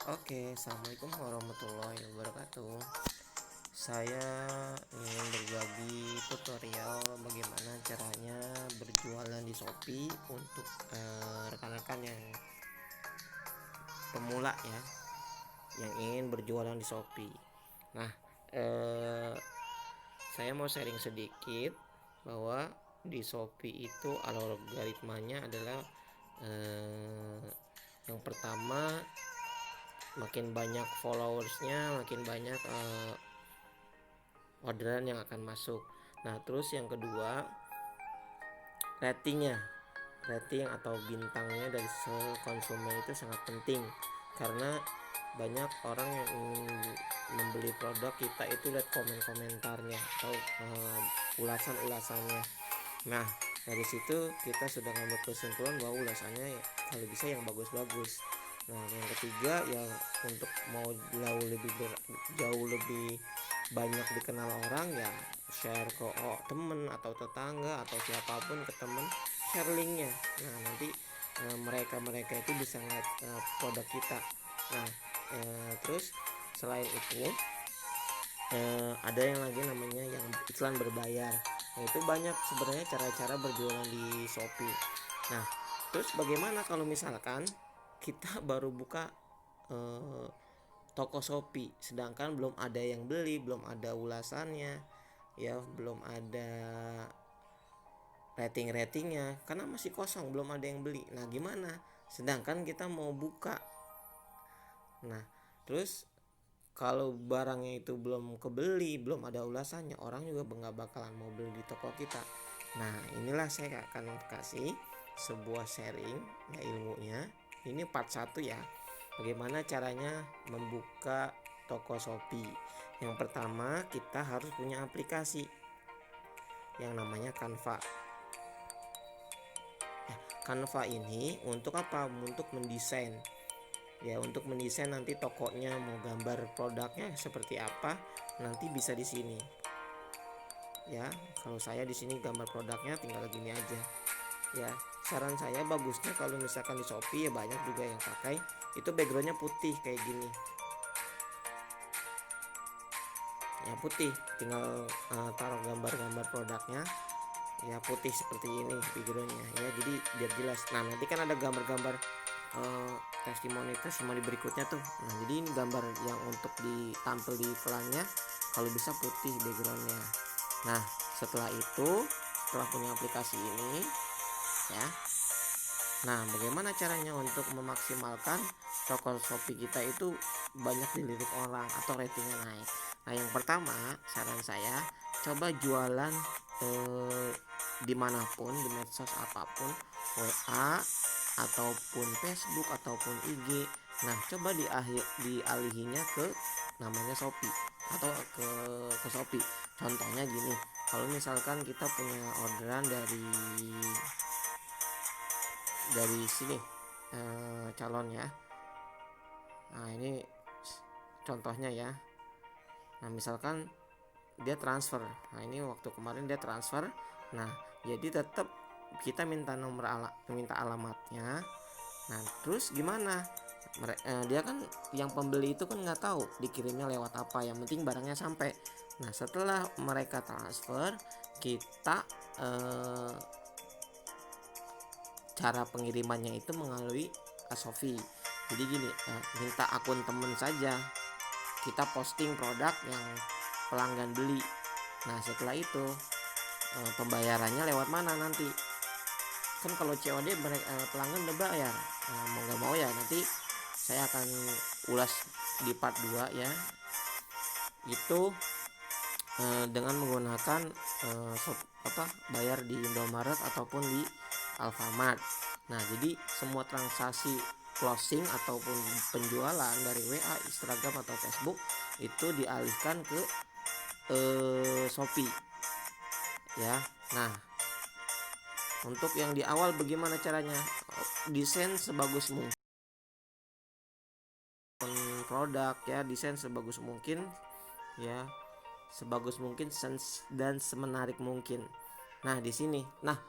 Oke, assalamualaikum warahmatullahi wabarakatuh. Saya ingin berbagi tutorial bagaimana caranya berjualan di Shopee untuk rekan-rekan yang pemula ya, yang ingin berjualan di Shopee. Nah, eh, saya mau sharing sedikit bahwa di Shopee itu algoritmanya adalah eh, yang pertama, makin banyak followersnya makin banyak orderan yang akan masuk. Nah, terus yang kedua, ratingnya, rating atau bintangnya dari konsumen itu sangat penting, karena banyak orang yang ingin membeli produk kita itu lihat komen-komentarnya atau ulasan-ulasannya. Nah, dari situ kita sudah ngambil kesimpulan bahwa ulasannya kalau bisa yang bagus-bagus. Nah, yang ketiga yang untuk mau jauh lebih banyak dikenal orang ya, share ke temen atau tetangga atau siapapun ke temen, share linknya. Nah, nanti mereka itu bisa ngeliat produk kita. Nah, terus selain itu ada yang lagi namanya yang iklan berbayar. Nah, itu banyak sebenarnya cara-cara berjualan di Shopee. Nah, terus bagaimana kalau misalkan kita baru buka toko Shopee, sedangkan belum ada yang beli, belum ada ulasannya, ya belum ada ratingnya, karena masih kosong, belum ada yang beli. Nah, gimana? Sedangkan kita mau buka. Nah, terus kalau barangnya itu belum kebeli, belum ada ulasannya, orang juga nggak bakalan mau beli di toko kita. Nah, inilah saya akan kasih sebuah sharing ya ilmunya. Ini part 1 ya. Bagaimana caranya membuka toko Shopee. Yang pertama, kita harus punya aplikasi yang namanya Canva. Canva ini untuk apa? Untuk mendesain. Ya, untuk mendesain nanti tokonya, mau gambar produknya seperti apa, nanti bisa di sini. Ya, kalau saya di sini gambar produknya tinggal gini aja. Ya, saran saya bagusnya kalau misalkan di Shopee ya banyak juga yang pakai itu backgroundnya putih kayak gini. Ya putih, tinggal taruh gambar-gambar produknya ya putih seperti ini backgroundnya ya, jadi biar jelas. Nah, nanti kan ada gambar-gambar testimoni berikutnya tuh. Nah, jadi ini gambar yang untuk ditampil di iklannya kalau bisa putih backgroundnya. Nah, setelah punya aplikasi ini ya, nah bagaimana caranya untuk memaksimalkan toko Shopee kita itu banyak dilirik orang atau ratingnya naik. Nah, yang pertama saran saya, coba jualan dimanapun, di medsos apapun, WA ataupun Facebook ataupun IG. Nah, coba dialihinya ke namanya Shopee atau ke Shopee. Contohnya gini, kalau misalkan kita punya orderan dari sini calon ya. Nah, ini contohnya ya. Nah, misalkan dia transfer. Nah, ini waktu kemarin dia transfer. Nah, jadi tetap kita minta minta alamatnya. Nah, terus gimana? Dia kan yang pembeli itu kan nggak tahu dikirimnya lewat apa, yang penting barangnya sampai. Nah, setelah mereka transfer, kita cara pengirimannya itu melalui Shopee. Jadi gini, minta akun temen saja, kita posting produk yang pelanggan beli. Nah, setelah itu pembayarannya lewat mana nanti? Kan kalau COD pelanggan udah bayar. Nah, mau nggak mau ya nanti saya akan ulas di part 2 ya. Itu dengan menggunakan bayar di Indomaret ataupun di Alfamart. Nah, jadi semua transaksi closing ataupun penjualan dari WA, Instagram atau Facebook itu dialihkan ke Shopee ya. Nah, untuk yang di awal bagaimana caranya? Desain sebagus mungkin produk ya, desain sebagus mungkin ya, sebagus mungkin dan semenarik mungkin. Nah, di sini. Nah,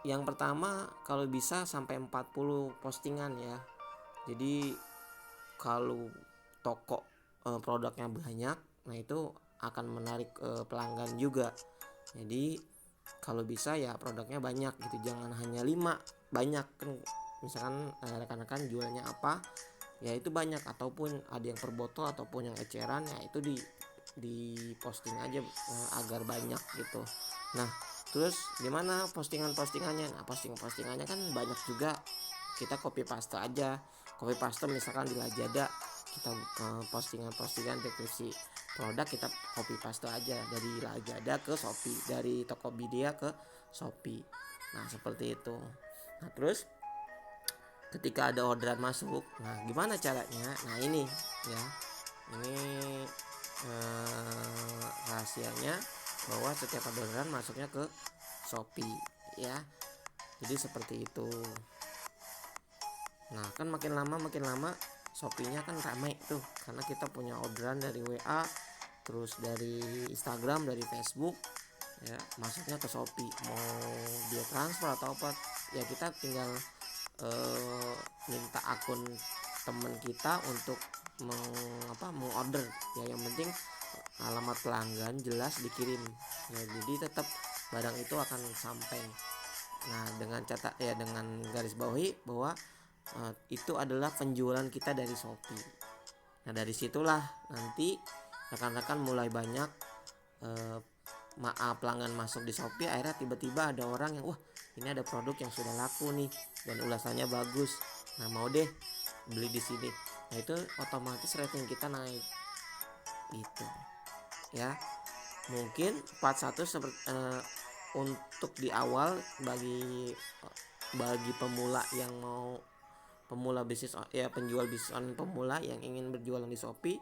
Yang pertama, kalau bisa sampai 40 postingan ya. Jadi kalau toko produknya banyak, nah itu akan menarik pelanggan juga. Jadi kalau bisa ya produknya banyak gitu, jangan hanya 5, banyak kan. Misalkan rekan-rekan jualnya apa, ya itu banyak, ataupun ada yang per botol ataupun yang eceran, ya itu di posting aja agar banyak gitu. Nah, terus gimana postingan-postingannya? Nah, postingannya kan banyak juga, kita copy paste aja. Copy paste misalkan di Lazada, kita postingan-postingan deskripsi produk kita copy paste aja dari Lazada ke Shopee, dari Tokopedia ke Shopee. Nah, seperti itu. Nah, terus ketika ada orderan masuk, nah gimana caranya? Nah ini ya, ini rahasianya, bahwa setiap orderan masuknya ke Shopee ya. Jadi seperti itu. Nah kan makin lama Shopee-nya kan ramai tuh, karena kita punya orderan dari WA, terus dari Instagram, dari Facebook, ya masuknya ke Shopee. Mau dia transfer atau apa, ya kita tinggal minta akun teman kita untuk mengorder ya. Yang penting alamat pelanggan jelas dikirim ya, jadi tetap barang itu akan sampai. Nah dengan dengan garis bawahi bahwa itu adalah penjualan kita dari Shopee. Nah dari situlah nanti rekan-rekan mulai banyak pelanggan masuk di Shopee. Akhirnya tiba-tiba ada orang yang, wah ini ada produk yang sudah laku nih dan ulasannya bagus, nah mau deh beli di sini. Nah itu otomatis rating kita naik gitu ya. Mungkin part 1 seperti untuk di awal, bagi pemula yang mau bisnis ya, penjual bisnis online pemula yang ingin berjualan di Shopee.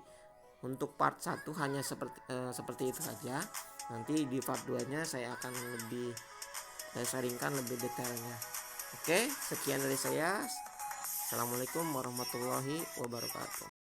Untuk part 1 hanya seperti itu saja. Nanti di part 2 nya saya akan lebih sharingkan lebih detailnya. Oke, sekian dari saya. Assalamualaikum warahmatullahi wabarakatuh.